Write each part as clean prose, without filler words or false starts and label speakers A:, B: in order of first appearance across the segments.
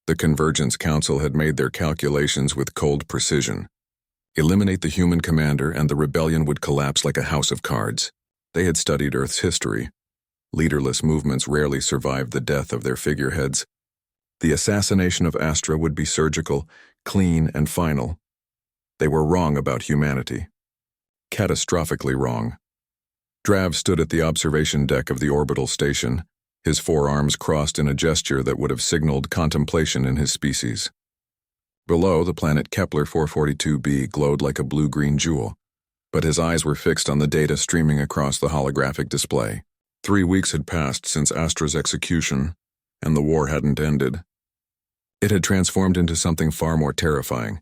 A: The Convergence Council had made their calculations with cold precision. Eliminate the human commander and the rebellion would collapse like a house of cards. They had studied Earth's history. Leaderless movements rarely survived the death of their figureheads. The assassination of Astra would be surgical, clean, and final. They were wrong about humanity. Catastrophically wrong. Drav stood at the observation deck of the orbital station, his forearms crossed in a gesture that would have signaled contemplation in his species. Below, the planet Kepler 442b glowed like a blue-green jewel, but his eyes were fixed on the data streaming across the holographic display. 3 weeks had passed since Astra's execution, and the war hadn't ended. It had transformed into something far more terrifying.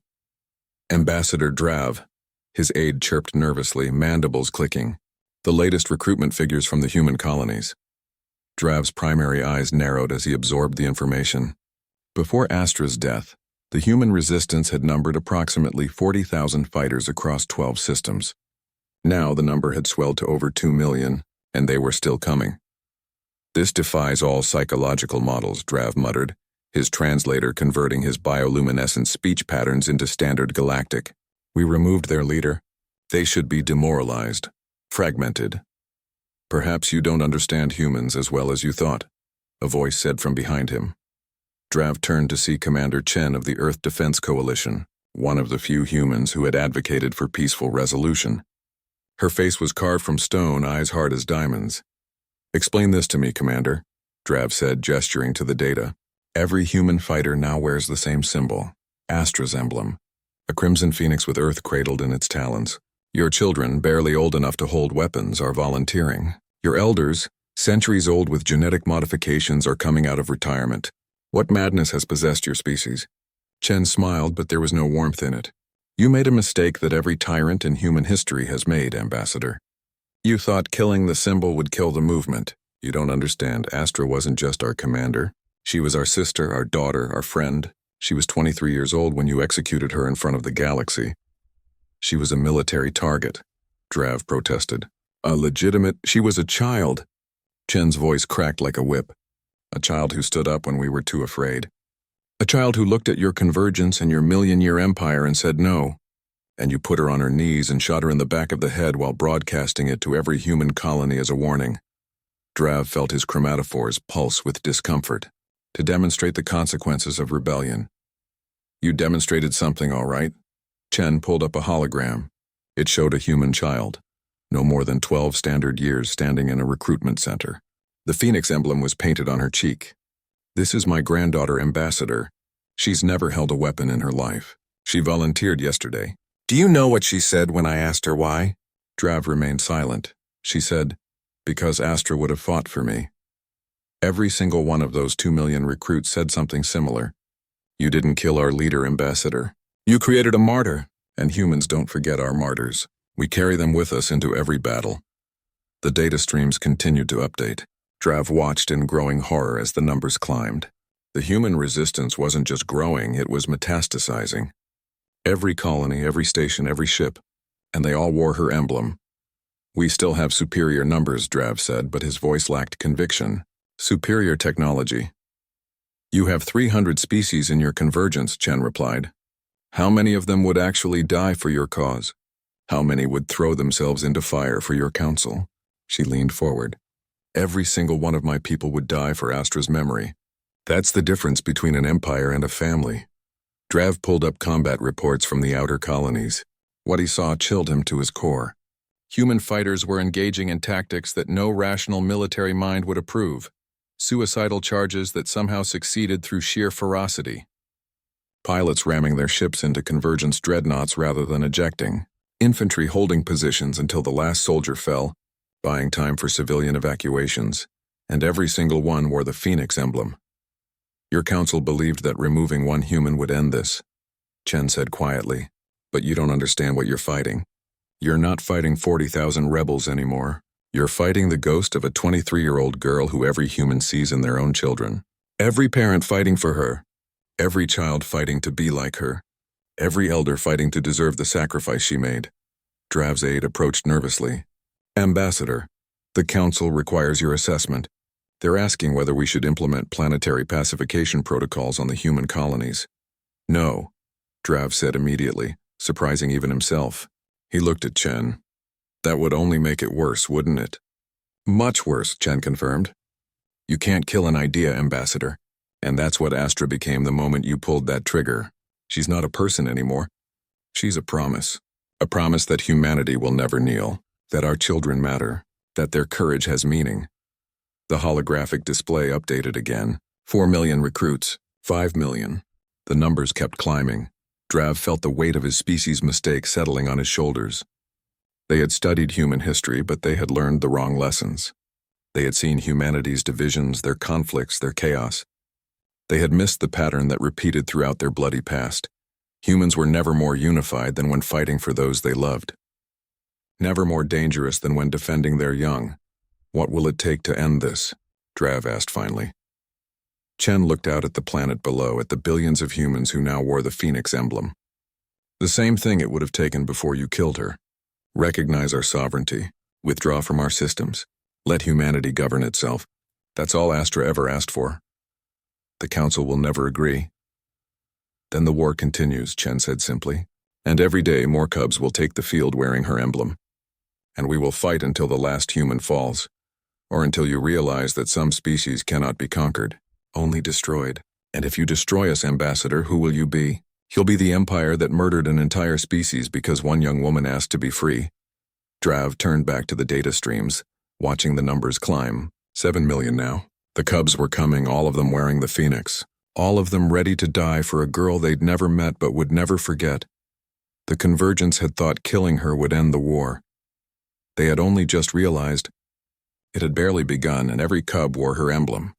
A: Ambassador Drav, his aide chirped nervously, mandibles clicking. The latest recruitment figures from the human colonies. Drav's primary eyes narrowed as he absorbed the information. Before Astra's death, the human resistance had numbered approximately 40,000 fighters across 12 systems. Now the number had swelled to over 2 million, and they were still coming. This defies all psychological models, Drav muttered, his translator converting his bioluminescent speech patterns into standard galactic. We removed their leader. They should be demoralized, fragmented. Perhaps you don't understand humans as well as you thought, a voice said from behind him. Drav turned to see Commander Chen of the Earth Defense Coalition, one of the few humans who had advocated for peaceful resolution. Her face was carved from stone, eyes hard as diamonds. Explain this to me, Commander, Drav said, gesturing to the data. Every human fighter now wears the same symbol, Astra's emblem, a crimson phoenix with Earth cradled in its talons. Your children, barely old enough to hold weapons, are volunteering. Your elders, centuries old with genetic modifications, are coming out of retirement. What madness has possessed your species? Chen smiled, but there was no warmth in it. You made a mistake that every tyrant in human history has made, Ambassador. You thought killing the symbol would kill the movement. You don't understand. Astra wasn't just our commander. She was our sister, our daughter, our friend. She was 23 years old when you executed her in front of the galaxy. She was a military target, Drav protested. She was a child. Chen's voice cracked like a whip. A child who stood up when we were too afraid. A child who looked at your convergence and your million-year empire and said no. And you put her on her knees and shot her in the back of the head while broadcasting it to every human colony as a warning. Drav felt his chromatophores pulse with discomfort, to demonstrate the consequences of rebellion. You demonstrated something, all right. Chen pulled up a hologram. It showed a human child, no more than 12 standard years, standing in a recruitment center. The phoenix emblem was painted on her cheek. This is my granddaughter, Ambassador. She's never held a weapon in her life. She volunteered yesterday. Do you know what she said when I asked her why? Drav remained silent. She said, because Astra would have fought for me. Every single one of those 2 million recruits said something similar. You didn't kill our leader, Ambassador. You created a martyr, and humans don't forget our martyrs. We carry them with us into every battle. The data streams continued to update. Drav watched in growing horror as the numbers climbed. The human resistance wasn't just growing, it was metastasizing. Every colony, every station, every ship, and they all wore her emblem. We still have superior numbers, Drav said, but his voice lacked conviction. Superior technology. You have 300 species in your convergence, Chen replied. How many of them would actually die for your cause? How many would throw themselves into fire for your council? She leaned forward. Every single one of my people would die for Astra's memory. That's the difference between an empire and a family. Drav pulled up combat reports from the outer colonies. What he saw chilled him to his core. Human fighters were engaging in tactics that no rational military mind would approve. Suicidal charges that somehow succeeded through sheer ferocity. Pilots ramming their ships into convergence dreadnoughts rather than ejecting. Infantry holding positions until the last soldier fell, buying time for civilian evacuations, and every single one wore the Phoenix emblem. Your council believed that removing one human would end this, Chen said quietly, but you don't understand what you're fighting. You're not fighting 40,000 rebels anymore. You're fighting the ghost of a 23-year-old girl who every human sees in their own children. Every parent fighting for her. Every child fighting to be like her. Every elder fighting to deserve the sacrifice she made. Drav's aide approached nervously. Ambassador, the council requires your assessment. They're asking whether we should implement planetary pacification protocols on the human colonies. No, Drav said immediately, surprising even himself. He looked at Chen. That would only make it worse, wouldn't it? Much worse, Chen confirmed. You can't kill an idea, Ambassador. And that's what Astra became the moment you pulled that trigger. She's not a person anymore. She's a promise. A promise that humanity will never kneel, that our children matter, that their courage has meaning. The holographic display updated again. 4 million recruits, 5 million. The numbers kept climbing. Drav felt the weight of his species' mistake settling on his shoulders. They had studied human history, but they had learned the wrong lessons. They had seen humanity's divisions, their conflicts, their chaos. They had missed the pattern that repeated throughout their bloody past. Humans were never more unified than when fighting for those they loved. Never more dangerous than when defending their young. What will it take to end this? Drav asked finally. Chen looked out at the planet below, at the billions of humans who now wore the Phoenix emblem. The same thing it would have taken before you killed her. Recognize our sovereignty. Withdraw from our systems. Let humanity govern itself. That's all Astra ever asked for. The Council will never agree. Then the war continues, Chen said simply. And every day more cubs will take the field wearing her emblem. And we will fight until the last human falls. Or until you realize that some species cannot be conquered, only destroyed. And if you destroy us, Ambassador, who will you be? You'll be the empire that murdered an entire species because one young woman asked to be free. Drav turned back to the data streams, watching the numbers climb. 7 million now. The cubs were coming, all of them wearing the Phoenix. All of them ready to die for a girl they'd never met but would never forget. The Convergence had thought killing her would end the war. They had only just realized it had barely begun, and every cub wore her emblem.